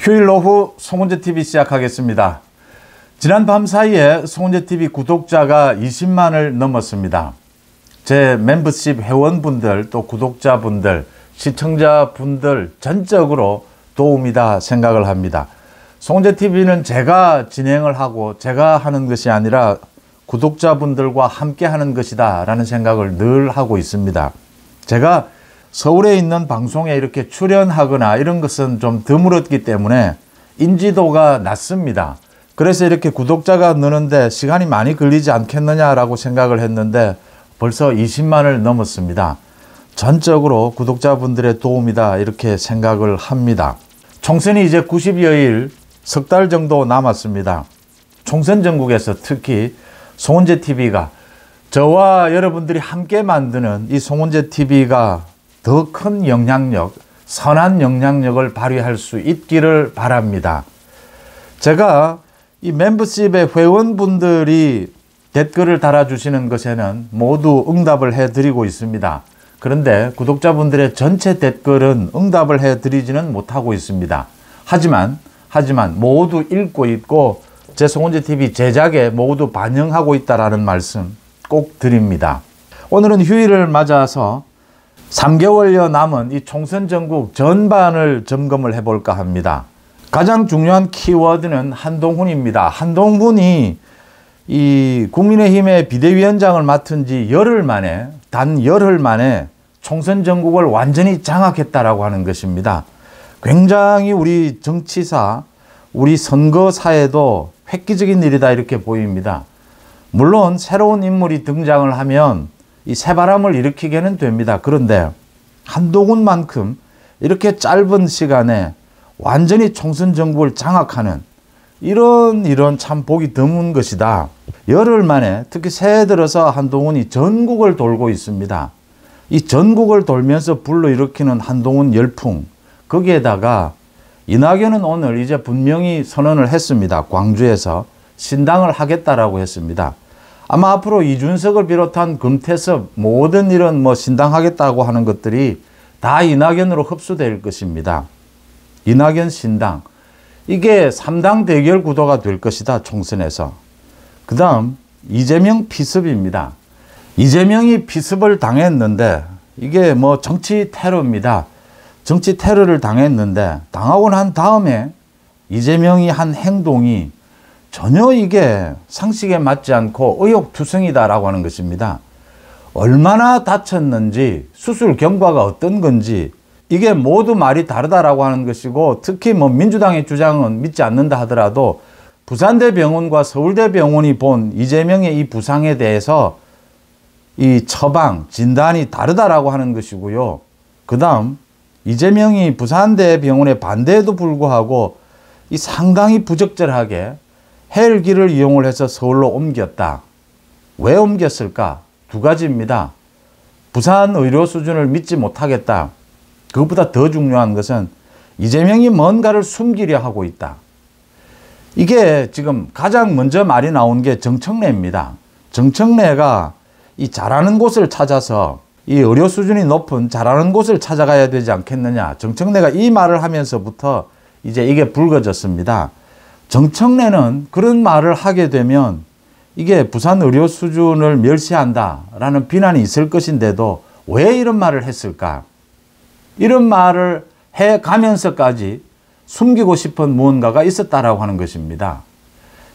휴일 오후 송은재TV 시작하겠습니다. 지난 밤 사이에 송은재TV 구독자가 20만을 넘었습니다. 제 멤버십 회원분들, 또 구독자분들, 시청자분들 전적으로 도움이다 생각을 합니다. 송은재TV는 제가 진행을 하고 제가 하는 것이 아니라 구독자분들과 함께 하는 것이다 라는 생각을 늘 하고 있습니다. 제가 서울에 있는 방송에 이렇게 출연하거나 이런 것은 좀 드물었기 때문에 인지도가 낮습니다. 그래서 이렇게 구독자가 느는데 시간이 많이 걸리지 않겠느냐라고 생각을 했는데 벌써 20만을 넘었습니다. 전적으로 구독자분들의 도움이다 이렇게 생각을 합니다. 총선이 이제 90여일, 석 달 정도 남았습니다. 총선 전국에서 특히 송은재TV가 저와 여러분들이 함께 만드는 이 송은재TV가 더 큰 영향력, 선한 영향력을 발휘할 수 있기를 바랍니다. 제가 이 멤버십의 회원분들이 댓글을 달아주시는 것에는 모두 응답을 해드리고 있습니다. 그런데 구독자분들의 전체 댓글은 응답을 해드리지는 못하고 있습니다. 하지만 모두 읽고 있고 제 송은재TV 제작에 모두 반영하고 있다는 말씀 꼭 드립니다. 오늘은 휴일을 맞아서 3개월여 남은 이 총선 전국 전반을 점검을 해볼까 합니다. 가장 중요한 키워드는 한동훈입니다. 한동훈이 이 국민의힘의 비대위원장을 맡은 지 열흘 만에, 단 열흘 만에 총선 전국을 완전히 장악했다라고 하는 것입니다. 굉장히 우리 정치사, 우리 선거사에도 획기적인 일이다 이렇게 보입니다. 물론 새로운 인물이 등장을 하면 이 새바람을 일으키게는 됩니다. 그런데 한동훈만큼 이렇게 짧은 시간에 완전히 총선 전국을 장악하는 이런 참 보기 드문 것이다. 열흘 만에 특히 새해 들어서 한동훈이 전국을 돌고 있습니다. 이 전국을 돌면서 불러일으키는 한동훈 열풍, 거기에다가 이낙연은 오늘 이제 분명히 선언을 했습니다. 광주에서 신당을 하겠다라고 했습니다. 아마 앞으로 이준석을 비롯한 금태섭 모든 이런 신당하겠다고 하는 것들이 다 이낙연으로 흡수될 것입니다. 이낙연 신당, 이게 3당 대결 구도가 될 것이다 총선에서. 그 다음 이재명 피습입니다. 이재명이 피습을 당했는데 이게 정치 테러입니다. 정치 테러를 당했는데 당하고 난 다음에 이재명이 한 행동이 전혀 이게 상식에 맞지 않고 의욕투성이다라고 하는 것입니다. 얼마나 다쳤는지, 수술 경과가 어떤 건지 이게 모두 말이 다르다라고 하는 것이고, 특히 민주당의 주장은 믿지 않는다 하더라도 부산대병원과 서울대병원이 본 이재명의 이 부상에 대해서 이 처방, 진단이 다르다라고 하는 것이고요. 그 다음 이재명이 부산대병원의 반대에도 불구하고 이 상당히 부적절하게 헬기를 이용을 해서 서울로 옮겼다. 왜 옮겼을까? 두 가지입니다. 부산 의료 수준을 믿지 못하겠다. 그것보다 더 중요한 것은 이재명이 뭔가를 숨기려 하고 있다. 이게 지금 가장 먼저 말이 나온 게 정청래입니다. 정청래가 이 잘하는 곳을 찾아서 이 의료 수준이 높은 잘하는 곳을 찾아가야 되지 않겠느냐. 정청래가 이 말을 하면서부터 이제 이게 불거졌습니다. 정청래는 그런 말을 하게 되면 이게 부산 의료 수준을 멸시한다라는 비난이 있을 것인데도 왜 이런 말을 했을까? 이런 말을 해가면서까지 숨기고 싶은 무언가가 있었다라고 하는 것입니다.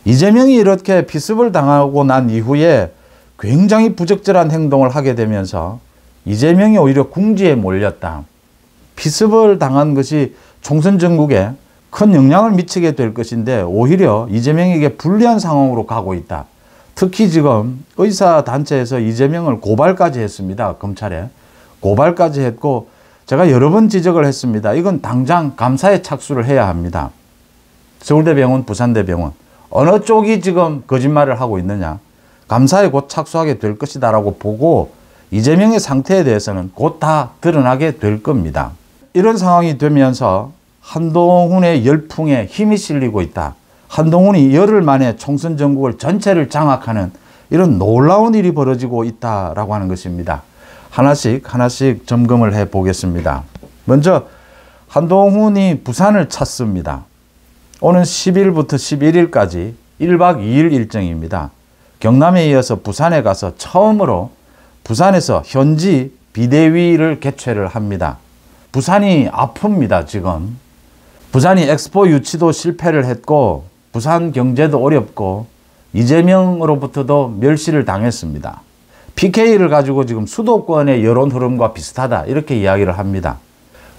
이재명이 이렇게 피습을 당하고 난 이후에 굉장히 부적절한 행동을 하게 되면서 이재명이 오히려 궁지에 몰렸다. 피습을 당한 것이 총선 전국에 큰 영향을 미치게 될 것인데 오히려 이재명에게 불리한 상황으로 가고 있다. 특히 지금 의사단체에서 이재명을 고발까지 했습니다. 검찰에. 고발까지 했고 제가 여러 번 지적을 했습니다. 이건 당장 감사에 착수를 해야 합니다. 서울대병원, 부산대병원. 어느 쪽이 지금 거짓말을 하고 있느냐. 감사에 곧 착수하게 될 것이다 라고 보고 이재명의 상태에 대해서는 곧 다 드러나게 될 겁니다. 이런 상황이 되면서 한동훈의 열풍에 힘이 실리고 있다. 한동훈이 열흘 만에 총선 전국을 전체를 장악하는 이런 놀라운 일이 벌어지고 있다라고 하는 것입니다. 하나씩 점검을 해 보겠습니다. 먼저 한동훈이 부산을 찾습니다. 오는 10일부터 11일까지 1박 2일 일정입니다. 경남에 이어서 부산에 가서 처음으로 부산에서 현지 비대위를 개최를 합니다. 부산이 아픕니다, 지금. 부산이 엑스포 유치도 실패를 했고 부산 경제도 어렵고 이재명으로부터도 멸시를 당했습니다. PK를 가지고 지금 수도권의 여론 흐름과 비슷하다 이렇게 이야기를 합니다.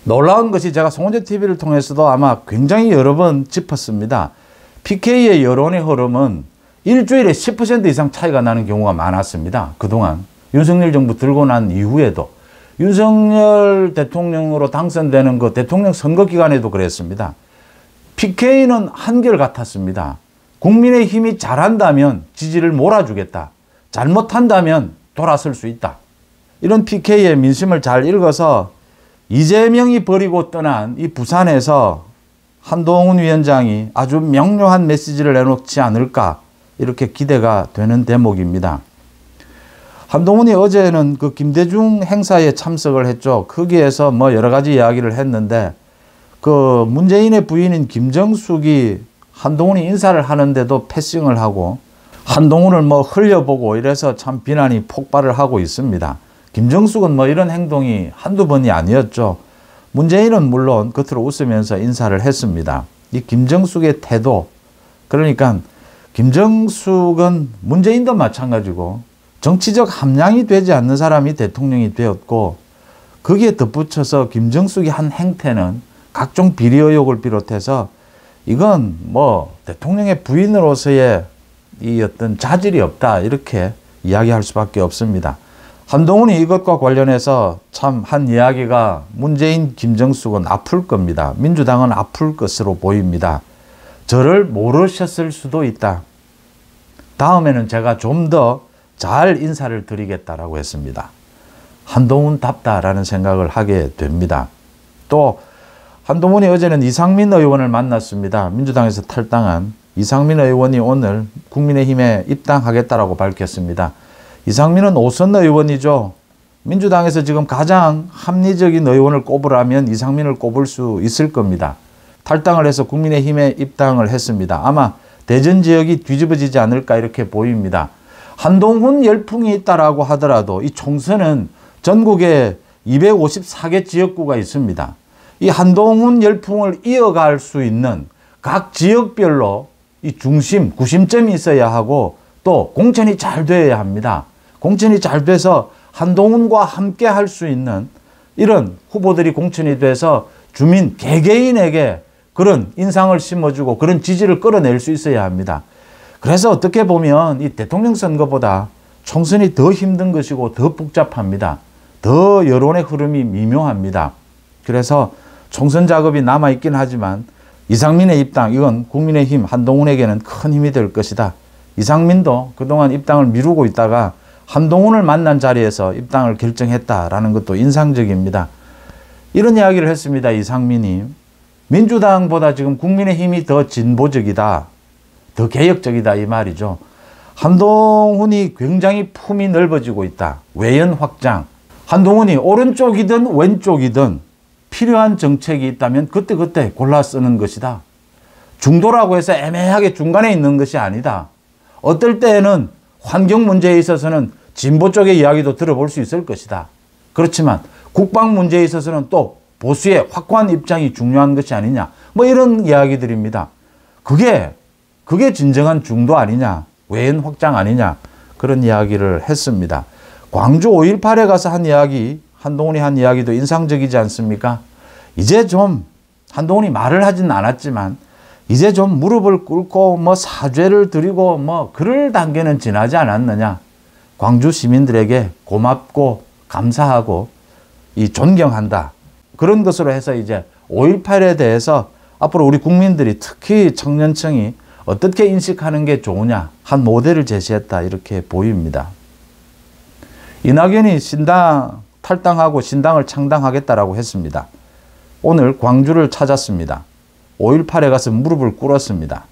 놀라운 것이 제가 송원재TV를 통해서도 아마 굉장히 여러 번 짚었습니다. PK의 여론의 흐름은 일주일에 10% 이상 차이가 나는 경우가 많았습니다. 그동안 윤석열 정부 들고 난 이후에도 윤석열 대통령으로 당선되는 그 대통령 선거 기간에도 그랬습니다. PK는 한결같았습니다. 국민의힘이 잘한다면 지지를 몰아주겠다. 잘못한다면 돌아설 수 있다. 이런 PK의 민심을 잘 읽어서 이재명이 버리고 떠난 이 부산에서 한동훈 위원장이 아주 명료한 메시지를 내놓지 않을까 이렇게 기대가 되는 대목입니다. 한동훈이 어제는 그 김대중 행사에 참석을 했죠. 거기에서 뭐 여러 가지 이야기를 했는데 그 문재인의 부인인 김정숙이 한동훈이 인사를 하는데도 패싱을 하고 한동훈을 뭐 흘려보고 이래서 참 비난이 폭발을 하고 있습니다. 김정숙은 뭐 이런 행동이 한두 번이 아니었죠. 문재인은 물론 겉으로 웃으면서 인사를 했습니다. 이 김정숙의 태도, 그러니까 김정숙은 문재인도 마찬가지고 정치적 함량이 되지 않는 사람이 대통령이 되었고 거기에 덧붙여서 김정숙이 한 행태는 각종 비리 의혹을 비롯해서 이건 뭐 대통령의 부인으로서의 이 어떤 자질이 없다 이렇게 이야기할 수밖에 없습니다. 한동훈이 이것과 관련해서 참 한 이야기가 문재인, 김정숙은 아플 겁니다. 민주당은 아플 것으로 보입니다. 저를 모르셨을 수도 있다. 다음에는 제가 좀 더 잘 인사를 드리겠다라고 했습니다. 한동훈답다라는 생각을 하게 됩니다. 또 한동훈이 어제는 이상민 의원을 만났습니다. 민주당에서 탈당한 이상민 의원이 오늘 국민의힘에 입당하겠다라고 밝혔습니다. 이상민은 5선 의원이죠. 민주당에서 지금 가장 합리적인 의원을 꼽으라면 이상민을 꼽을 수 있을 겁니다. 탈당을 해서 국민의힘에 입당을 했습니다. 아마 대전 지역이 뒤집어지지 않을까 이렇게 보입니다. 한동훈 열풍이 있다라고 하더라도 이 총선은 전국에 254개 지역구가 있습니다. 이 한동훈 열풍을 이어갈 수 있는 각 지역별로 이 중심, 구심점이 있어야 하고 또 공천이 잘 되어야 합니다. 공천이 잘 돼서 한동훈과 함께 할 수 있는 이런 후보들이 공천이 돼서 주민 개개인에게 그런 인상을 심어주고 그런 지지를 끌어낼 수 있어야 합니다. 그래서 어떻게 보면 이 대통령 선거보다 총선이 더 힘든 것이고 더 복잡합니다. 더 여론의 흐름이 미묘합니다. 그래서 총선 작업이 남아있긴 하지만 이상민의 입당, 이건 국민의힘 한동훈에게는 큰 힘이 될 것이다. 이상민도 그동안 입당을 미루고 있다가 한동훈을 만난 자리에서 입당을 결정했다라는 것도 인상적입니다. 이런 이야기를 했습니다. 이상민이. 민주당보다 지금 국민의힘이 더 진보적이다. 더 개혁적이다 이 말이죠. 한동훈이 굉장히 품이 넓어지고 있다. 외연 확장. 한동훈이 오른쪽이든 왼쪽이든 필요한 정책이 있다면 그때그때 골라 쓰는 것이다. 중도라고 해서 애매하게 중간에 있는 것이 아니다. 어떨 때에는 환경 문제에 있어서는 진보 쪽의 이야기도 들어볼 수 있을 것이다. 그렇지만 국방 문제에 있어서는 또 보수의 확고한 입장이 중요한 것이 아니냐. 뭐 이런 이야기들입니다. 그게 진정한 중도 아니냐. 외연 확장 아니냐. 그런 이야기를 했습니다. 광주 5.18에 가서 한 이야기, 한동훈이 한 이야기도 인상적이지 않습니까? 이제 좀 한동훈이 말을 하진 않았지만 이제 좀 무릎을 꿇고 뭐 사죄를 드리고 뭐 그럴 단계는 지나지 않았느냐. 광주 시민들에게 고맙고 감사하고 이 존경한다. 그런 것으로 해서 이제 5.18에 대해서 앞으로 우리 국민들이 특히 청년층이 어떻게 인식하는 게 좋으냐 한 모델을 제시했다 이렇게 보입니다. 이낙연이 신당 탈당하고 신당을 창당하겠다라고 했습니다. 오늘 광주를 찾았습니다. 5.18에 가서 무릎을 꿇었습니다.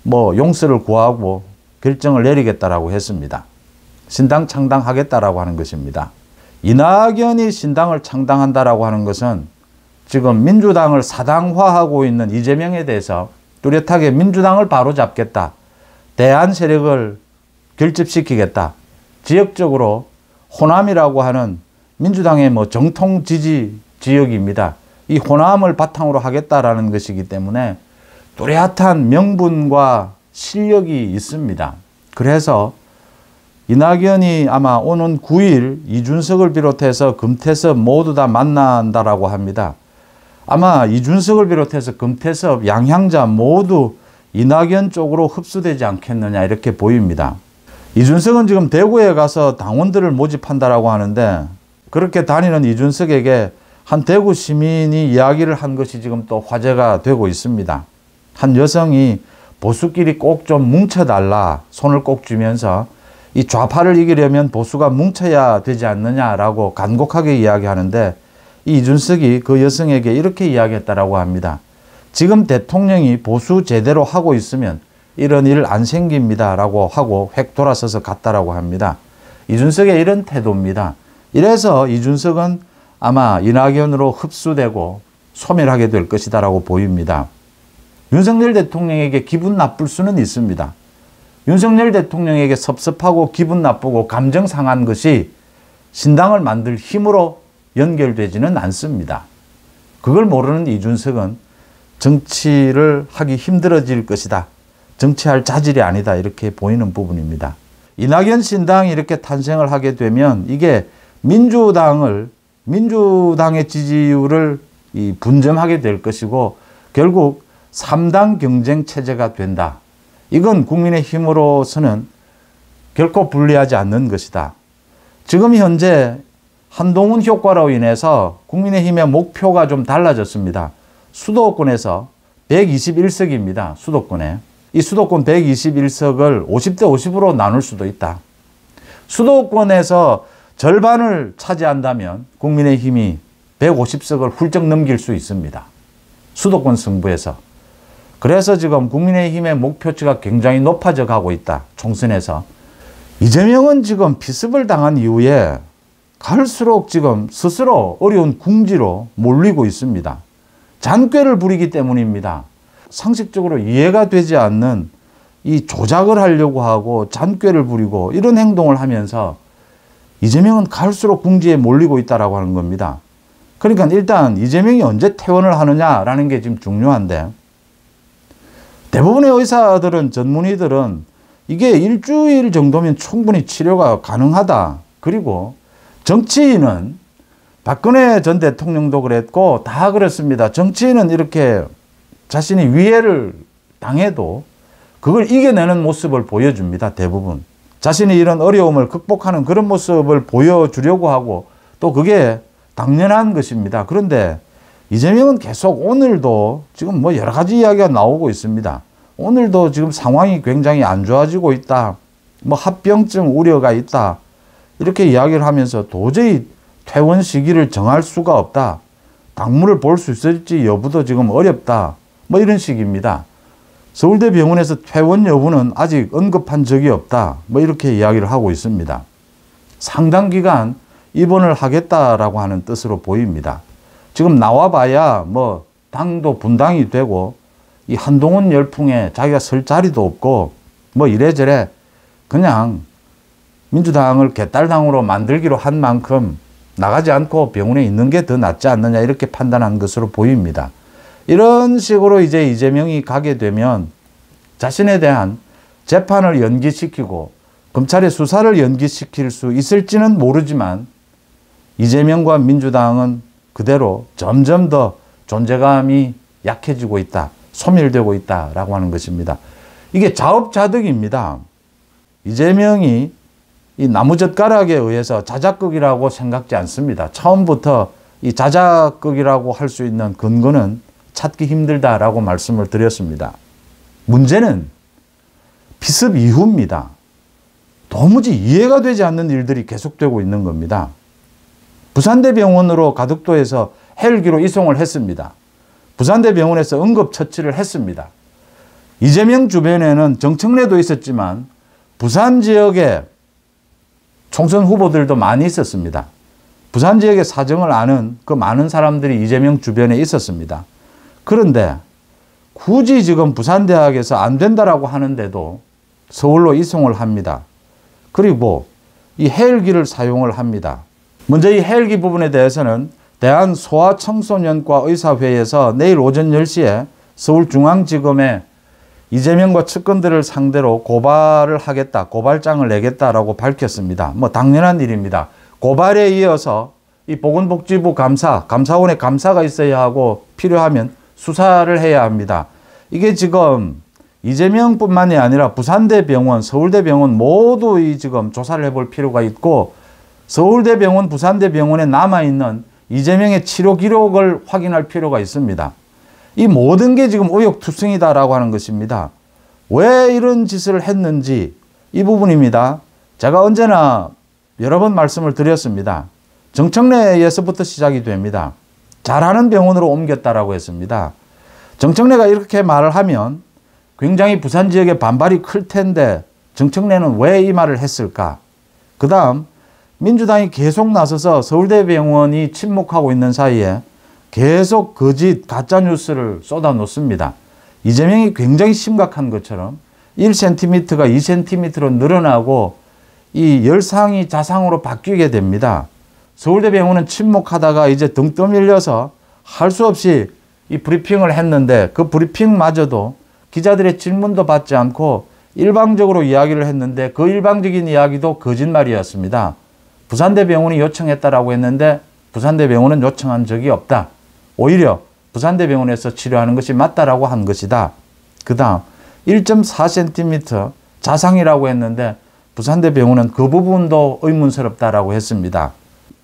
뭐 용서를 구하고 결정을 내리겠다라고 했습니다. 신당 창당하겠다라고 하는 것입니다. 이낙연이 신당을 창당한다라고 하는 것은 지금 민주당을 사당화하고 있는 이재명에 대해서 뚜렷하게 민주당을 바로잡겠다. 대안 세력을 결집시키겠다. 지역적으로 호남이라고 하는 민주당의 정통 지지 지역입니다. 이 호남을 바탕으로 하겠다라는 것이기 때문에 뚜렷한 명분과 실력이 있습니다. 그래서 이낙연이 아마 오는 9일 이준석을 비롯해서 금태섭 모두 다 만난다라고 합니다. 아마 이준석을 비롯해서 금태섭, 양향자 모두 이낙연 쪽으로 흡수되지 않겠느냐 이렇게 보입니다. 이준석은 지금 대구에 가서 당원들을 모집한다라고 하는데 그렇게 다니는 이준석에게 한 대구 시민이 이야기를 한 것이 지금 또 화제가 되고 있습니다. 한 여성이 보수끼리 꼭 좀 뭉쳐달라 손을 꼭 쥐면서 이 좌파를 이기려면 보수가 뭉쳐야 되지 않느냐라고 간곡하게 이야기하는데 이 이준석이 그 여성에게 이렇게 이야기했다라고 합니다. 지금 대통령이 보수 제대로 하고 있으면 이런 일 안 생깁니다 라고 하고 획 돌아서서 갔다라고 합니다. 이준석의 이런 태도입니다. 이래서 이준석은 아마 이낙연으로 흡수되고 소멸하게 될 것이다 라고 보입니다. 윤석열 대통령에게 기분 나쁠 수는 있습니다. 윤석열 대통령에게 섭섭하고 기분 나쁘고 감정 상한 것이 신당을 만들 힘으로 연결되지는 않습니다. 그걸 모르는 이준석은 정치를 하기 힘들어질 것이다. 정치할 자질이 아니다. 이렇게 보이는 부분입니다. 이낙연 신당이 이렇게 탄생을 하게 되면 이게 민주당의 지지율을 분점하게 될 것이고 결국 3당 경쟁 체제가 된다. 이건 국민의힘으로서는 결코 불리하지 않는 것이다. 지금 현재 한동훈 효과로 인해서 국민의힘의 목표가 좀 달라졌습니다. 수도권에서 121석입니다. 수도권에. 이 수도권 121석을 50대 50으로 나눌 수도 있다. 수도권에서 절반을 차지한다면 국민의힘이 150석을 훌쩍 넘길 수 있습니다. 수도권 승부에서. 그래서 지금 국민의힘의 목표치가 굉장히 높아져 가고 있다. 총선에서. 이재명은 지금 피습을 당한 이후에 갈수록 지금 스스로 어려운 궁지로 몰리고 있습니다. 잔꾀를 부리기 때문입니다. 상식적으로 이해가 되지 않는 이 조작을 하려고 하고 잔꾀를 부리고 이런 행동을 하면서 이재명은 갈수록 궁지에 몰리고 있다라고 하는 겁니다. 그러니까 일단 이재명이 언제 퇴원을 하느냐라는 게 지금 중요한데 대부분의 의사들은 전문의들은 이게 일주일 정도면 충분히 치료가 가능하다. 그리고 정치인은 박근혜 전 대통령도 그랬고 다 그렇습니다. 정치인은 이렇게 자신이 위해를 당해도 그걸 이겨내는 모습을 보여줍니다. 대부분. 자신이 이런 어려움을 극복하는 그런 모습을 보여주려고 하고 또 그게 당연한 것입니다. 그런데 이재명은 계속 오늘도 지금 여러 가지 이야기가 나오고 있습니다. 오늘도 지금 상황이 굉장히 안 좋아지고 있다. 합병증 우려가 있다. 이렇게 이야기를 하면서 도저히 퇴원 시기를 정할 수가 없다. 당무를 볼 수 있을지 여부도 지금 어렵다. 이런 식입니다. 서울대병원에서 퇴원 여부는 아직 언급한 적이 없다. 이렇게 이야기를 하고 있습니다. 상당 기간 입원을 하겠다라고 하는 뜻으로 보입니다. 지금 나와봐야 당도 분당이 되고 이 한동훈 열풍에 자기가 설 자리도 없고 이래저래 그냥 민주당을 개딸당으로 만들기로 한 만큼 나가지 않고 병원에 있는 게 더 낫지 않느냐 이렇게 판단한 것으로 보입니다. 이런 식으로 이제 이재명이 가게 되면 자신에 대한 재판을 연기시키고 검찰의 수사를 연기시킬 수 있을지는 모르지만 이재명과 민주당은 그대로 점점 더 존재감이 약해지고 있다. 소멸되고 있다라고 하는 것입니다. 이게 자업자득입니다. 이재명이 이 나무젓가락에 의해서 자작극이라고 생각지 않습니다. 처음부터 이 자작극이라고 할 수 있는 근거는 찾기 힘들다라고 말씀을 드렸습니다. 문제는 피습 이후입니다. 도무지 이해가 되지 않는 일들이 계속되고 있는 겁니다. 부산대병원으로 가덕도에서 헬기로 이송을 했습니다. 부산대병원에서 응급처치를 했습니다. 이재명 주변에는 정청래도 있었지만 부산 지역에 총선 후보들도 많이 있었습니다. 부산 지역의 사정을 아는 그 많은 사람들이 이재명 주변에 있었습니다. 그런데 굳이 지금 부산대학에서 안 된다라고 하는데도 서울로 이송을 합니다. 그리고 이 헬기를 사용을 합니다. 먼저 이 헬기 부분에 대해서는 대한소아청소년과 의사회에서 내일 오전 10시에 서울중앙지검에 이재명과 측근들을 상대로 고발을 하겠다, 고발장을 내겠다라고 밝혔습니다. 뭐 당연한 일입니다. 고발에 이어서 이 보건복지부 감사원의 감사가 있어야 하고 필요하면 수사를 해야 합니다. 이게 지금 이재명뿐만이 아니라 부산대병원, 서울대병원 모두 지금 조사를 해볼 필요가 있고, 서울대병원, 부산대병원에 남아있는 이재명의 치료 기록을 확인할 필요가 있습니다. 이 모든 게 지금 의혹투성이다라고 하는 것입니다. 왜 이런 짓을 했는지 이 부분입니다. 제가 언제나 여러 번 말씀을 드렸습니다. 정청래에서부터 시작이 됩니다. 잘하는 병원으로 옮겼다라고 했습니다. 정청래가 이렇게 말을 하면 굉장히 부산 지역의 반발이 클 텐데 정청래는 왜 이 말을 했을까? 그 다음 민주당이 계속 나서서 서울대병원이 침묵하고 있는 사이에 계속 거짓 가짜뉴스를 쏟아놓습니다. 이재명이 굉장히 심각한 것처럼 1cm가 2cm로 늘어나고 이 열상이 자상으로 바뀌게 됩니다. 서울대병원은 침묵하다가 이제 등 떠밀려서 할 수 없이 이 브리핑을 했는데 그 브리핑마저도 기자들의 질문도 받지 않고 일방적으로 이야기를 했는데 그 일방적인 이야기도 거짓말이었습니다. 부산대병원이 요청했다라고 했는데 부산대병원은 요청한 적이 없다. 오히려 부산대병원에서 치료하는 것이 맞다라고 한 것이다. 그 다음 1.4cm 자상이라고 했는데 부산대병원은 그 부분도 의문스럽다라고 했습니다.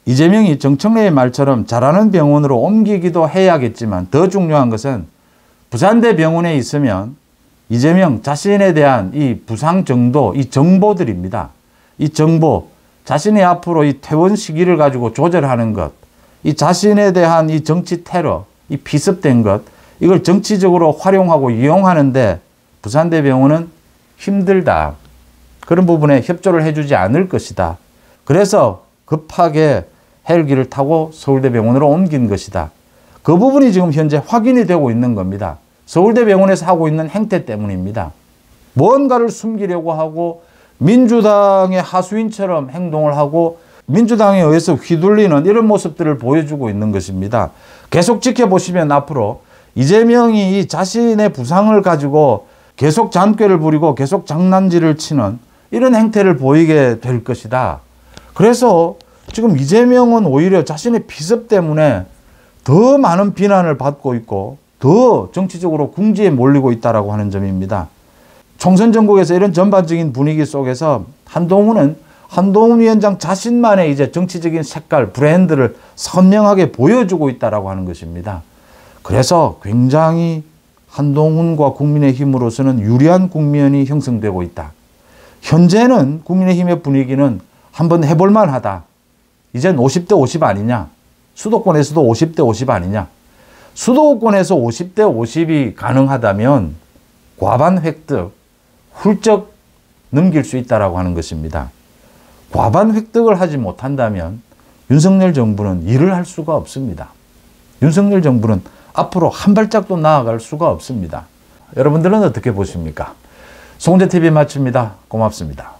이재명이 정청래의 말처럼 잘하는 병원으로 옮기기도 해야겠지만 더 중요한 것은 부산대병원에 있으면 이재명 자신에 대한 이 부상 정도, 이 정보들입니다. 이 정보, 자신의 앞으로 이 퇴원 시기를 가지고 조절하는 것, 이 자신에 대한 이 정치 테러, 이 비습된 것, 이걸 정치적으로 활용하고 이용하는데 부산대병원은 힘들다. 그런 부분에 협조를 해주지 않을 것이다. 그래서 급하게 헬기를 타고 서울대병원으로 옮긴 것이다. 그 부분이 지금 현재 확인이 되고 있는 겁니다. 서울대병원에서 하고 있는 행태 때문입니다. 뭔가를 숨기려고 하고 민주당의 하수인처럼 행동을 하고 민주당에 의해서 휘둘리는 이런 모습들을 보여주고 있는 것입니다. 계속 지켜보시면 앞으로 이재명이 자신의 부상을 가지고 계속 잔꾀를 부리고 계속 장난질을 치는 이런 행태를 보이게 될 것이다. 그래서 지금 이재명은 오히려 자신의 비습 때문에 더 많은 비난을 받고 있고 더 정치적으로 궁지에 몰리고 있다라고 하는 점입니다. 총선 전국에서 이런 전반적인 분위기 속에서 한동훈은 한동훈 위원장 자신만의 이제 정치적인 색깔, 브랜드를 선명하게 보여주고 있다라고 하는 것입니다. 그래서 굉장히 한동훈과 국민의힘으로서는 유리한 국면이 형성되고 있다. 현재는 국민의힘의 분위기는 한번 해볼만 하다. 이젠 50대 50 아니냐. 수도권에서도 50대 50 아니냐. 수도권에서 50대 50이 가능하다면 과반 획득 훌쩍 넘길 수 있다라고 하는 것입니다. 과반 획득을 하지 못한다면 윤석열 정부는 일을 할 수가 없습니다. 윤석열 정부는 앞으로 한 발짝도 나아갈 수가 없습니다. 여러분들은 어떻게 보십니까? 송재TV 마칩니다. 고맙습니다.